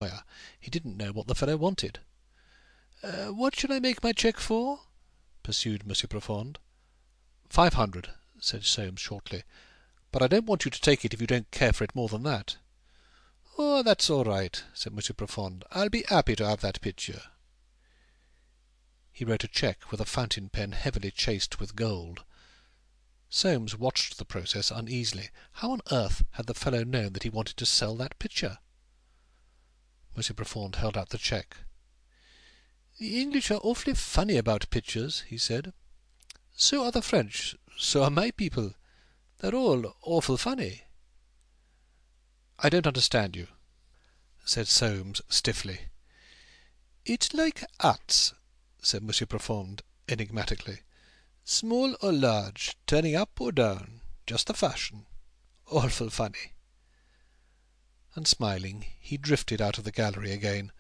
Goya. He didn't know what the fellow wanted. "What shall I make my cheque for?" pursued Monsieur Profonde. 500, said Soames shortly. "But I don't want you to take it if you don't care for it more than that." "Oh, that's all right," said Monsieur Profonde. "I'll be happy to have that picture." He wrote a cheque with a fountain pen heavily chased with gold. Soames watched the process uneasily. How on earth had the fellow known that he wanted to sell that picture? Monsieur Profonde held out the cheque. "The English are awfully funny about pictures," he said. "So are the French. So are my people. They're all awful funny." "I don't understand you," said Soames stiffly. "It's like hats," said Monsieur Profonde enigmatically. "Small or large, turning up or down, just the fashion. Awful funny." And smiling, he drifted out of the gallery again,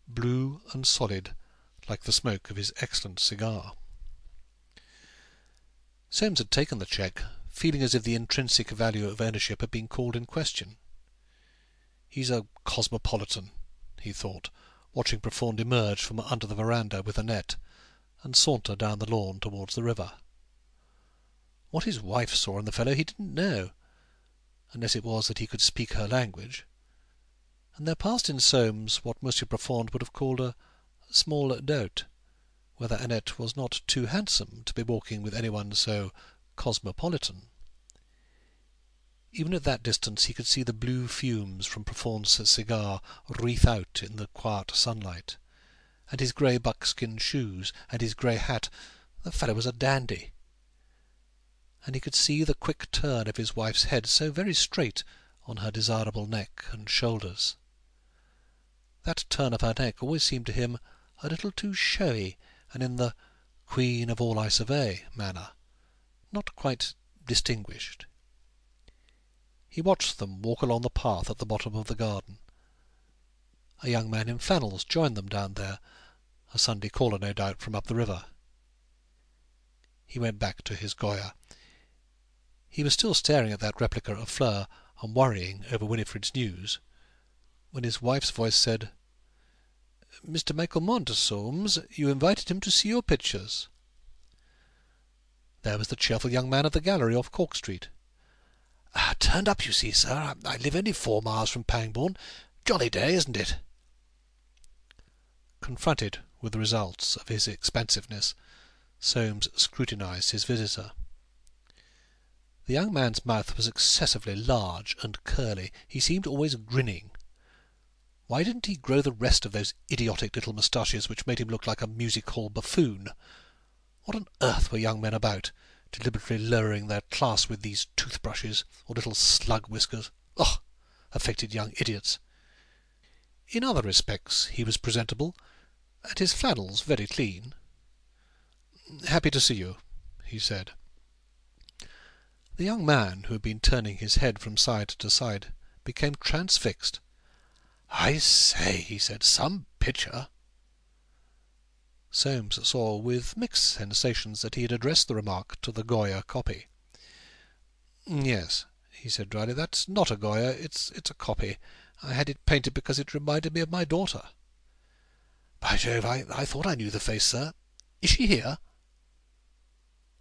blue and solid, like the smoke of his excellent cigar. Soames had taken the cheque, feeling as if the intrinsic value of ownership had been called in question. "He's a cosmopolitan," he thought, watching Profonde emerge from under the verandah with a net, and saunter down the lawn towards the river. What his wife saw in the fellow he didn't know, unless it was that he could speak her language, and there passed in Soames what Monsieur Profonde would have called a small doubt whether Annette was not too handsome to be walking with anyone so cosmopolitan. Even at that distance he could see the blue fumes from Profonde's cigar wreath out in the quiet sunlight, and his grey buckskin shoes, and his grey hat. The fellow was a dandy. And he could see the quick turn of his wife's head, so very straight on her desirable neck and shoulders. That turn of her neck always seemed to him a little too showy, and in the "Queen of all I survey" manner, not quite distinguished. He watched them walk along the path at the bottom of the garden. A young man in flannels joined them down there, a Sunday caller no doubt from up the river. He went back to his Goya. He was still staring at that replica of Fleur and worrying over Winifred's news, when his wife's voice said, "Mr. Michael Mont, Soames, you invited him to see your pictures." There was the cheerful young man at the gallery off Cork Street. "Turned up, you see, sir. I live only 4 miles from Pangbourne. Jolly day, isn't it?" Confronted with the results of his expansiveness, Soames scrutinized his visitor. The young man's mouth was excessively large and curly. He seemed always grinning. Why didn't he grow the rest of those idiotic little moustaches which made him look like a music-hall buffoon? What on earth were young men about, deliberately lowering their class with these toothbrushes or little slug whiskers? Ugh! Affected young idiots. In other respects he was presentable, and his flannels very clean. "Happy to see you," he said. The young man, who had been turning his head from side to side, became transfixed. "I say," he said, "some picture." Soames saw with mixed sensations that he had addressed the remark to the Goya copy. "Yes," he said dryly, "that's not a Goya, it's a copy. I had it painted because it reminded me of my daughter." "By Jove, I thought I knew the face, sir. Is she here?"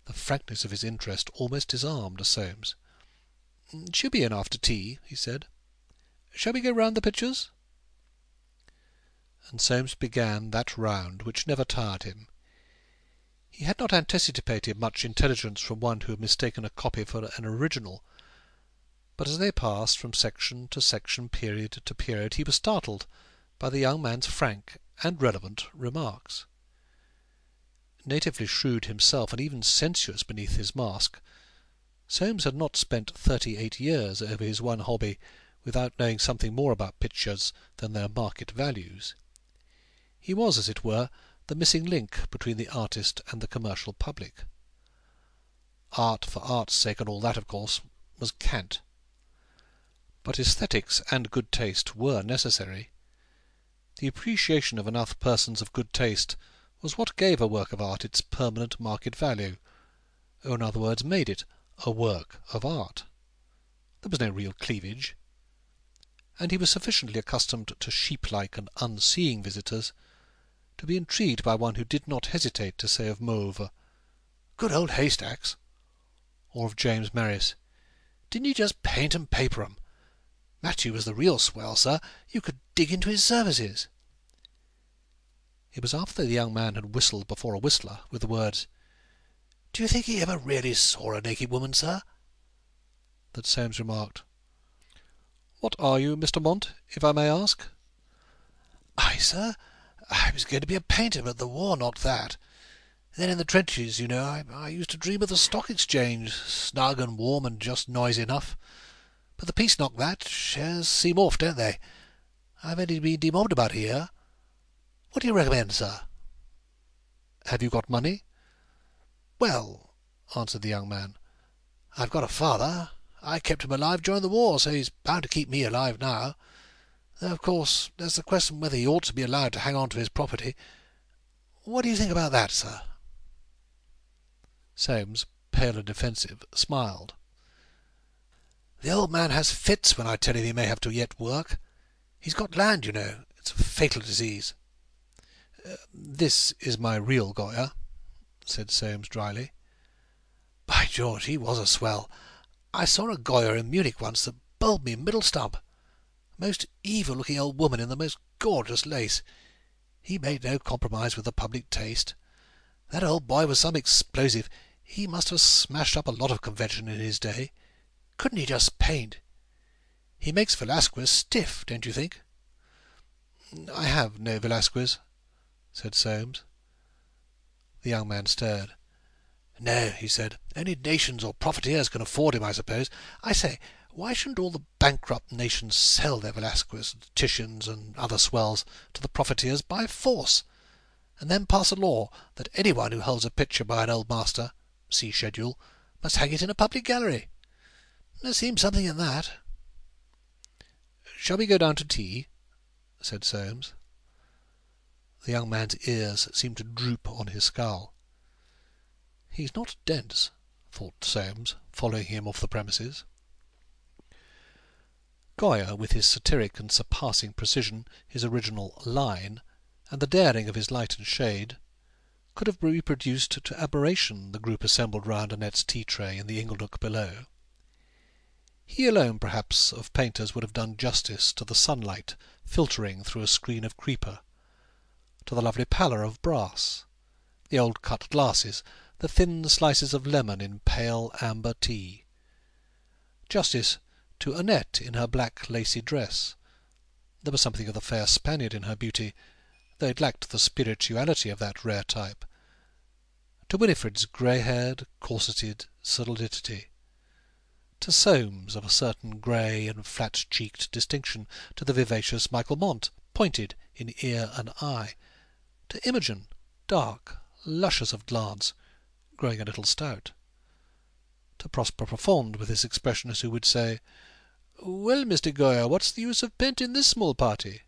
The frankness of his interest almost disarmed Soames. "She'll be in after tea," he said. "Shall we go round the pictures?" And Soames began that round which never tired him. He had not anticipated much intelligence from one who had mistaken a copy for an original, but as they passed from section to section, period to period, he was startled by the young man's frank and relevant remarks. Natively shrewd himself, and even sensuous beneath his mask, Soames had not spent 38 years over his one hobby without knowing something more about pictures than their market values. He was, as it were, the missing link between the artist and the commercial public. Art for art's sake and all that, of course, was cant. But aesthetics and good taste were necessary. The appreciation of enough persons of good taste was what gave a work of art its permanent market value, or in other words made it a work of art. There was no real cleavage. and he was sufficiently accustomed to sheep-like and unseeing visitors to be intrigued by one who did not hesitate to say of Mauve, "Good old haystacks," or of James Merris, "Didn't you just paint and paper 'em? Matthew was the real swell, sir. You could dig into his services." It was after the young man had whistled before a whistler, with the words, "Do you think he ever really saw a naked woman, sir?" that Soames remarked, "What are you, Mr. Mont, if I may ask?" "I, sir? I was going to be a painter, but the war knocked that. Then in the trenches, you know, I used to dream of the Stock Exchange, snug and warm and just noisy enough. But the peace knocked that. Shares seem off, don't they? I've only been demobbed about a year. What do you recommend, sir?" "Have you got money?" "Well," answered the young man, "I've got a father. I kept him alive during the war, so he's bound to keep me alive now. Though, of course, there's the question whether he ought to be allowed to hang on to his property. What do you think about that, sir?" Soames, pale and defensive, smiled. "The old man has fits when I tell him he may have to yet work. He's got land, you know. It's a fatal disease." "This is my real Goya," said Soames dryly. "By George, he was a swell. I saw a Goya in Munich once that bowled me middle stump. Most evil-looking old woman in the most gorgeous lace. He made no compromise with the public taste. That old boy was some explosive. He must have smashed up a lot of convention in his day. Couldn't he just paint? He makes Velasquez stiff, don't you think?" "I have no Velasquez," said Soames. The young man stared. "No," he said, "only nations or profiteers can afford him, I suppose. I say, why shouldn't all the bankrupt nations sell their Velasquez, Titians, and other swells to the profiteers by force, and then pass a law that anyone who holds a picture by an old master, see schedule, must hang it in a public gallery? There seems something in that." "Shall we go down to tea?" said Soames. The young man's ears seemed to droop on his skull. "He's not dense," thought Soames, following him off the premises. Goya, with his satiric and surpassing precision, his original line, and the daring of his light and shade, could have reproduced to admiration the group assembled round Annette's tea-tray in the ingle-nook below. He alone, perhaps, of painters would have done justice to the sunlight filtering through a screen of creeper, to the lovely pallor of brass, the old cut glasses, the thin slices of lemon in pale amber tea. Justice to Annette in her black lacy dress. There was something of the fair Spaniard in her beauty, though it lacked the spirituality of that rare type. To Winifred's grey-haired, corseted solidity. To Soames of a certain grey and flat-cheeked distinction, to the vivacious Michael Mont, pointed in ear and eye. To Imogen, dark, luscious of glance, growing a little stout. To Prosper Profond, with his expressionist who would say, "Well, Mr. Goya, what's the use of painting this small party?"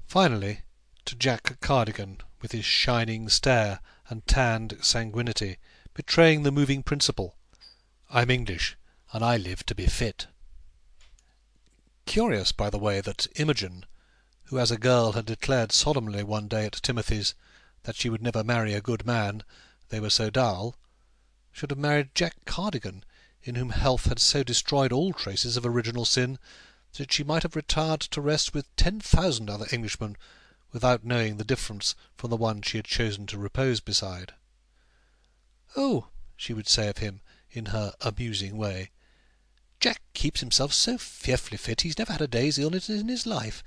Finally, to Jack Cardigan, with his shining stare and tanned sanguinity, betraying the moving principle, "I'm English, and I live to be fit." Curious, by the way, that Imogen, who as a girl had declared solemnly one day at Timothy's that she would never marry a good man, they were so dull, should have married Jack Cardigan, in whom health had so destroyed all traces of original sin that she might have retired to rest with 10,000 other Englishmen without knowing the difference from the one she had chosen to repose beside. "Oh," she would say of him, in her amusing way, "Jack keeps himself so fearfully fit, he's never had a day's illness in his life.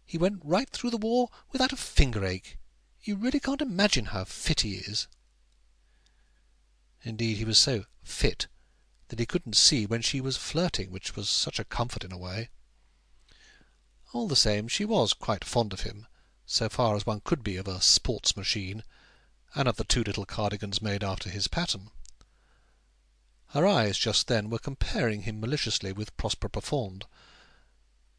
He went right through the war without a finger-ache. You really can't imagine how fit he is." Indeed, he was so fit that he couldn't see when she was flirting, which was such a comfort in a way. All the same, she was quite fond of him, so far as one could be of a sports machine, and of the two little cardigans made after his pattern. Her eyes just then were comparing him maliciously with Prosper Profond.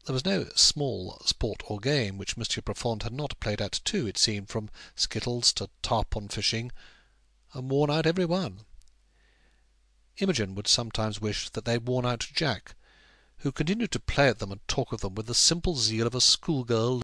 There was no small sport or game which Monsieur Profond had not played at too, it seemed, from skittles to tarpon fishing, and worn out every one. Imogen would sometimes wish that they had worn out Jack, who continued to play at them and talk of them with the simple zeal of a schoolgirl